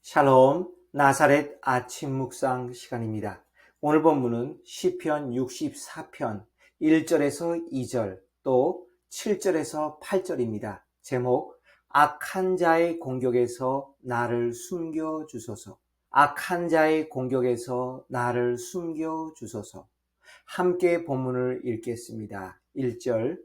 샬롬, 나사렛 아침 묵상 시간입니다. 오늘 본문은 시편 64편 1절에서 2절 또 7절에서 8절입니다. 제목, 악한 자의 공격에서 나를 숨겨주소서. 악한 자의 공격에서 나를 숨겨주소서. 함께 본문을 읽겠습니다. 1절,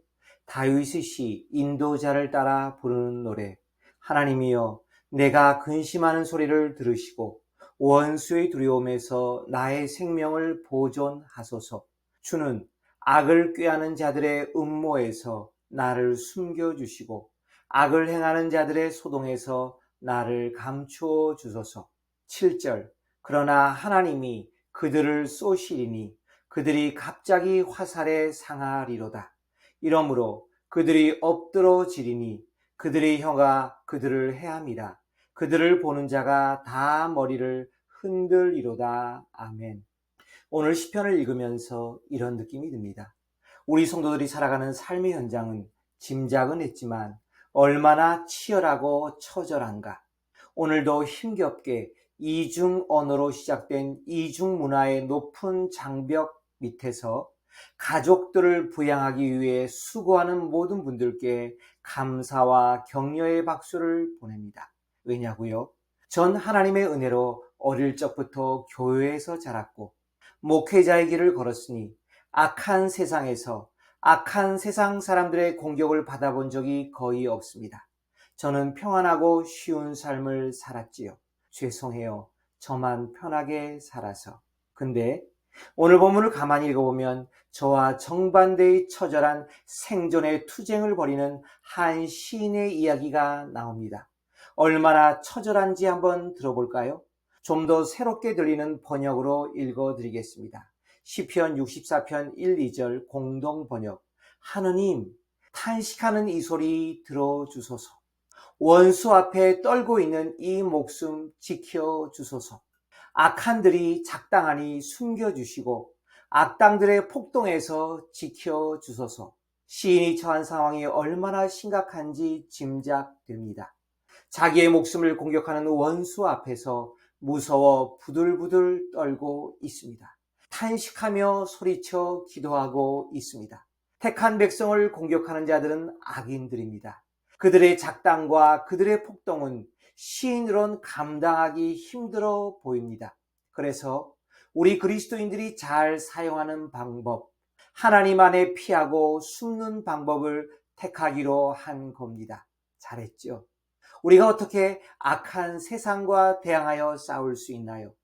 다윗의 시 인도자를 따라 부르는 노래. 하나님이여, 내가 근심하는 소리를 들으시고 원수의 두려움에서 나의 생명을 보존하소서. 주는 악을 꾀하는 자들의 음모에서 나를 숨겨주시고 악을 행하는 자들의 소동에서 나를 감추어 주소서. 7절, 그러나 하나님이 그들을 쏘시리니 그들이 갑자기 화살에 상하리로다. 이러므로 그들이 엎드러지리니 그들의 혀가 그들을 해함이라. 그들을 보는 자가 다 머리를 흔들리로다. 아멘. 오늘 시편을 읽으면서 이런 느낌이 듭니다. 우리 성도들이 살아가는 삶의 현장은 짐작은 했지만 얼마나 치열하고 처절한가. 오늘도 힘겹게 이중 언어로 시작된 이중 문화의 높은 장벽 밑에서 가족들을 부양하기 위해 수고하는 모든 분들께 감사와 격려의 박수를 보냅니다. 왜냐고요? 전 하나님의 은혜로 어릴 적부터 교회에서 자랐고 목회자의 길을 걸었으니 악한 세상에서 악한 세상 사람들의 공격을 받아본 적이 거의 없습니다. 저는 평안하고 쉬운 삶을 살았지요. 죄송해요. 저만 편하게 살아서. 근데 오늘 본문을 가만히 읽어보면 저와 정반대의 처절한 생존의 투쟁을 벌이는 한 시인의 이야기가 나옵니다. 얼마나 처절한지 한번 들어볼까요? 좀 더 새롭게 들리는 번역으로 읽어드리겠습니다. 시편 64편 1, 2절 공동 번역. 하느님, 탄식하는 이 소리 들어주소서. 원수 앞에 떨고 있는 이 목숨 지켜주소서. 악한들이 작당하니 숨겨주시고 악당들의 폭동에서 지켜주소서. 시인이 처한 상황이 얼마나 심각한지 짐작됩니다. 자기의 목숨을 공격하는 원수 앞에서 무서워 부들부들 떨고 있습니다. 탄식하며 소리쳐 기도하고 있습니다. 택한 백성을 공격하는 자들은 악인들입니다. 그들의 작당과 그들의 폭동은 시인으론 감당하기 힘들어 보입니다. 그래서 우리 그리스도인들이 잘 사용하는 방법, 하나님 안에 피하고 숨는 방법을 택하기로 한 겁니다. 잘했죠? 우리가 어떻게 악한 세상과 대항하여 싸울 수 있나요?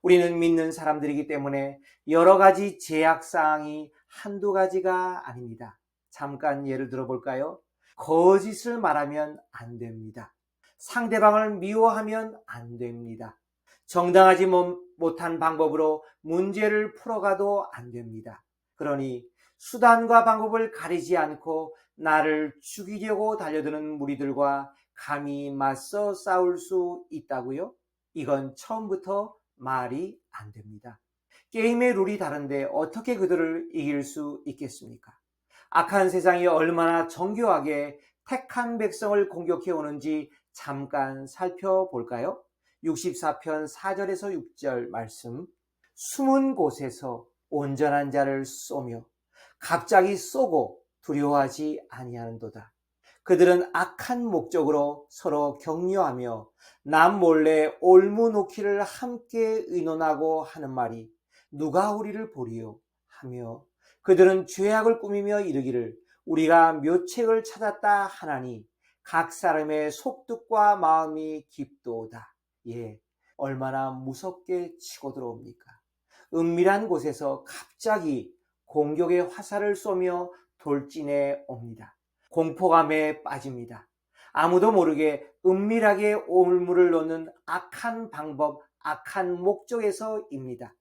우리는 믿는 사람들이기 때문에 여러 가지 제약사항이 한두 가지가 아닙니다. 잠깐 예를 들어볼까요? 거짓을 말하면 안 됩니다. 상대방을 미워하면 안 됩니다. 정당하지 못한 방법으로 문제를 풀어가도 안 됩니다. 그러니 수단과 방법을 가리지 않고 나를 죽이려고 달려드는 무리들과 감히 맞서 싸울 수 있다고요? 이건 처음부터 말이 안 됩니다. 게임의 룰이 다른데 어떻게 그들을 이길 수 있겠습니까? 악한 세상이 얼마나 정교하게 택한 백성을 공격해 오는지 잠깐 살펴볼까요? 64편 4절에서 6절 말씀. 숨은 곳에서 온전한 자를 쏘며 갑자기 쏘고 두려워하지 아니하는도다. 그들은 악한 목적으로 서로 격려하며 남 몰래 올무놓기를 함께 의논하고 하는 말이 누가 우리를 보리요 하며 그들은 죄악을 꾸미며 이르기를 우리가 묘책을 찾았다 하나니 각 사람의 속뜻과 마음이 깊도다. 예, 얼마나 무섭게 치고 들어옵니까? 은밀한 곳에서 갑자기 공격의 화살을 쏘며 돌진해 옵니다. 공포감에 빠집니다. 아무도 모르게 은밀하게 올무를 놓는 악한 방법, 악한 목적에서입니다.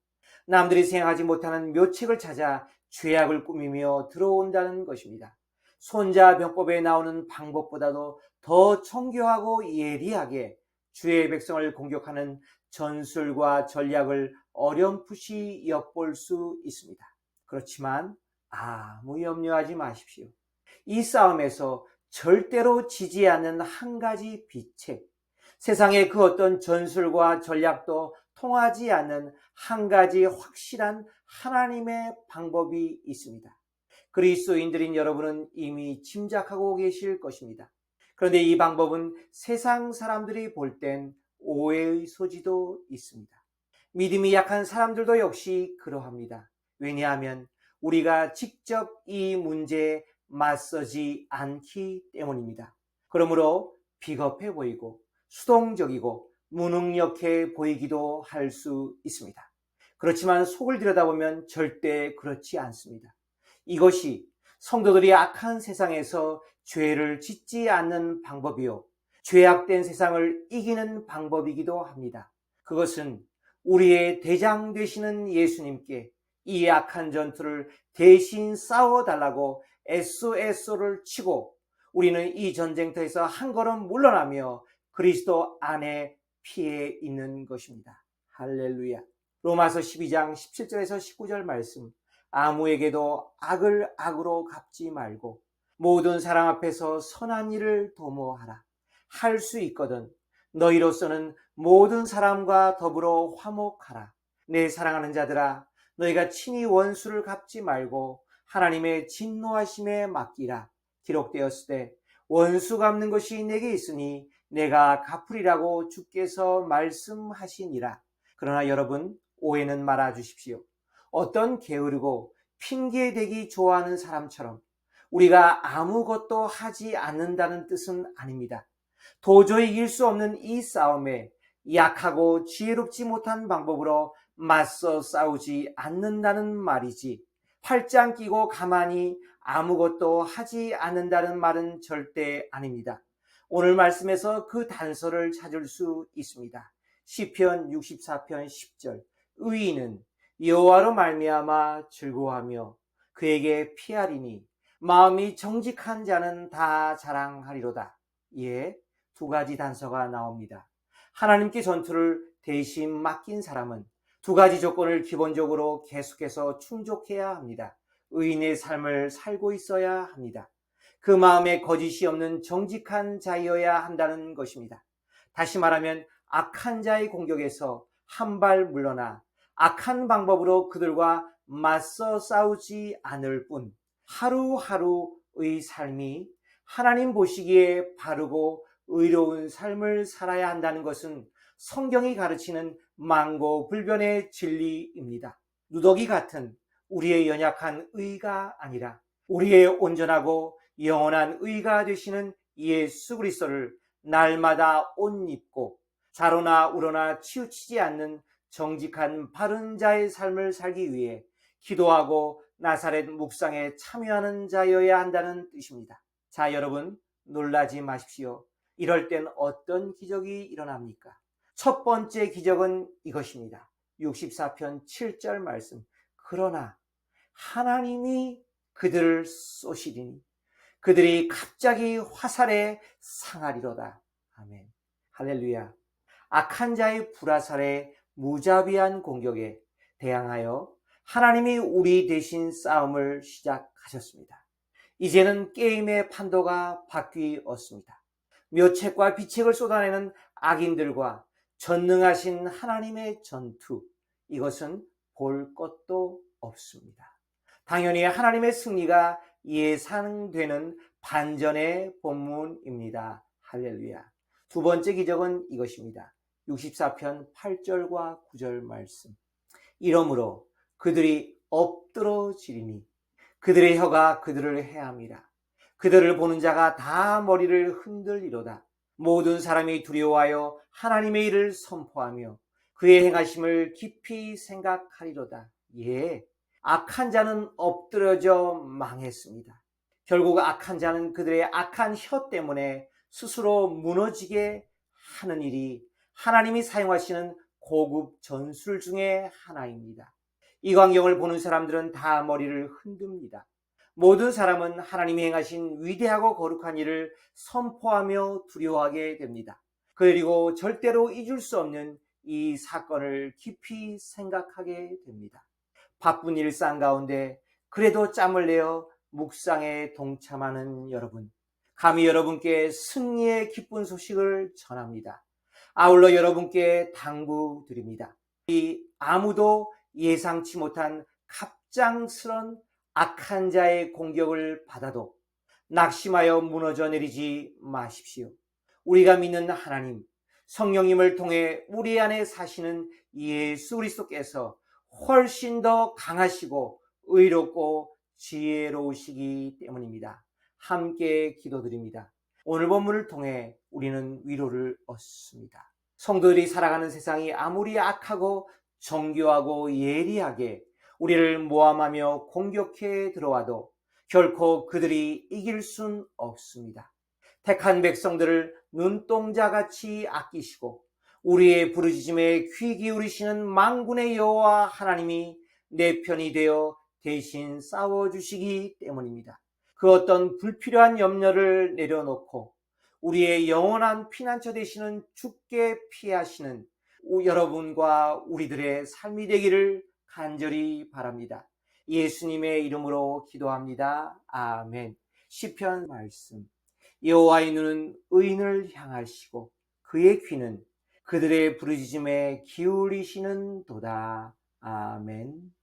남들이 생각하지 못하는 묘책을 찾아 죄악을 꾸미며 들어온다는 것입니다. 손자병법에 나오는 방법보다도 더 정교하고 예리하게 주의 백성을 공격하는 전술과 전략을 어렴풋이 엿볼 수 있습니다. 그렇지만 아무 염려하지 마십시오. 이 싸움에서 절대로 지지 않는 한 가지 비책, 세상의 그 어떤 전술과 전략도 통하지 않는 한 가지 확실한 하나님의 방법이 있습니다. 그리스도인들인 여러분은 이미 짐작하고 계실 것입니다. 그런데 이 방법은 세상 사람들이 볼 땐 오해의 소지도 있습니다. 믿음이 약한 사람들도 역시 그러합니다. 왜냐하면 우리가 직접 이 문제에 맞서지 않기 때문입니다. 그러므로 비겁해 보이고 수동적이고 무능력해 보이기도 할 수 있습니다. 그렇지만 속을 들여다보면 절대 그렇지 않습니다. 이것이 성도들이 악한 세상에서 죄를 짓지 않는 방법이요, 죄악된 세상을 이기는 방법이기도 합니다. 그것은 우리의 대장 되시는 예수님께 이 악한 전투를 대신 싸워달라고 SOS를 치고 우리는 이 전쟁터에서 한 걸음 물러나며 그리스도 안에 피해 있는 것입니다. 할렐루야. 로마서 12장 17절에서 19절 말씀, 아무에게도 악을 악으로 갚지 말고 모든 사람 앞에서 선한 일을 도모하라. 할 수 있거든 너희로서는 모든 사람과 더불어 화목하라. 내 사랑하는 자들아, 너희가 친히 원수를 갚지 말고 하나님의 진노하심에 맡기라. 기록되었을 때 원수 갚는 것이 내게 있으니 내가 갚으리라고 주께서 말씀하시니라. 그러나 여러분, 오해는 말아 주십시오. 어떤 게으르고 핑계대기 좋아하는 사람처럼 우리가 아무것도 하지 않는다는 뜻은 아닙니다. 도저히 이길 수 없는 이 싸움에 약하고 지혜롭지 못한 방법으로 맞서 싸우지 않는다는 말이지, 팔짱 끼고 가만히 아무것도 하지 않는다는 말은 절대 아닙니다. 오늘 말씀에서 그 단서를 찾을 수 있습니다. 시편 64편 10절, 의인은 여호와로 말미암아 즐거워하며 그에게 피하리니 마음이 정직한 자는 다 자랑하리로다. 예, 두 가지 단서가 나옵니다. 하나님께 전투를 대신 맡긴 사람은 두 가지 조건을 기본적으로 계속해서 충족해야 합니다. 의인의 삶을 살고 있어야 합니다. 그 마음에 거짓이 없는 정직한 자여야 한다는 것입니다. 다시 말하면 악한 자의 공격에서 한 발 물러나 악한 방법으로 그들과 맞서 싸우지 않을 뿐 하루하루의 삶이 하나님 보시기에 바르고 의로운 삶을 살아야 한다는 것은 성경이 가르치는 만고불변의 진리입니다. 누더기 같은 우리의 연약한 의가 아니라 우리의 온전하고 영원한 의가 되시는 예수 그리스도를 날마다 옷 입고 좌로나 우로나 치우치지 않는 정직한 바른 자의 삶을 살기 위해 기도하고 나사렛 묵상에 참여하는 자여야 한다는 뜻입니다. 자, 여러분, 놀라지 마십시오. 이럴 땐 어떤 기적이 일어납니까? 첫 번째 기적은 이것입니다. 64편 7절 말씀, 그러나 하나님이 그들을 쏘시리니 그들이 갑자기 화살에 상하리로다. 아멘. 할렐루야. 악한 자의 불화살에 무자비한 공격에 대항하여 하나님이 우리 대신 싸움을 시작하셨습니다. 이제는 게임의 판도가 바뀌었습니다. 묘책과 비책을 쏟아내는 악인들과 전능하신 하나님의 전투, 이것은 볼 것도 없습니다. 당연히 하나님의 승리가 예상되는 반전의 본문입니다. 할렐루야. 두 번째 기적은 이것입니다. 64편 8절과 9절 말씀, 이러므로 그들이 엎드러지리니 그들의 혀가 그들을 해함이라. 그들을 보는 자가 다 머리를 흔들리로다. 모든 사람이 두려워하여 하나님의 일을 선포하며 그의 행하심을 깊이 생각하리로다. 예, 악한 자는 엎드러져 망했습니다. 결국 악한 자는 그들의 악한 혀 때문에 스스로 무너지게 하는 일이 하나님이 사용하시는 고급 전술 중에 하나입니다. 이 광경을 보는 사람들은 다 머리를 흔듭니다. 모든 사람은 하나님이 행하신 위대하고 거룩한 일을 선포하며 두려워하게 됩니다. 그리고 절대로 잊을 수 없는 이 사건을 깊이 생각하게 됩니다. 바쁜 일상 가운데 그래도 짬을 내어 묵상에 동참하는 여러분, 감히 여러분께 승리의 기쁜 소식을 전합니다. 아울러 여러분께 당부드립니다. 아무도 예상치 못한 갑작스런 악한 자의 공격을 받아도 낙심하여 무너져 내리지 마십시오. 우리가 믿는 하나님, 성령님을 통해 우리 안에 사시는 예수 그리스도께서 훨씬 더 강하시고 의롭고 지혜로우시기 때문입니다. 함께 기도드립니다. 오늘 본문을 통해 우리는 위로를 얻습니다. 성도들이 살아가는 세상이 아무리 악하고 정교하고 예리하게 우리를 모함하며 공격해 들어와도 결코 그들이 이길 순 없습니다. 택한 백성들을 눈동자같이 아끼시고 우리의 부르짖음에 귀 기울이시는 만군의 여호와 하나님이 내 편이 되어 대신 싸워주시기 때문입니다. 그 어떤 불필요한 염려를 내려놓고 우리의 영원한 피난처 되시는 주께 피하시는 여러분과 우리들의 삶이 되기를 간절히 바랍니다. 예수님의 이름으로 기도합니다. 아멘. 시편 말씀. 여호와의 눈은 의인을 향하시고 그의 귀는 그들의 부르짖음에 기울이시는도다. 아멘.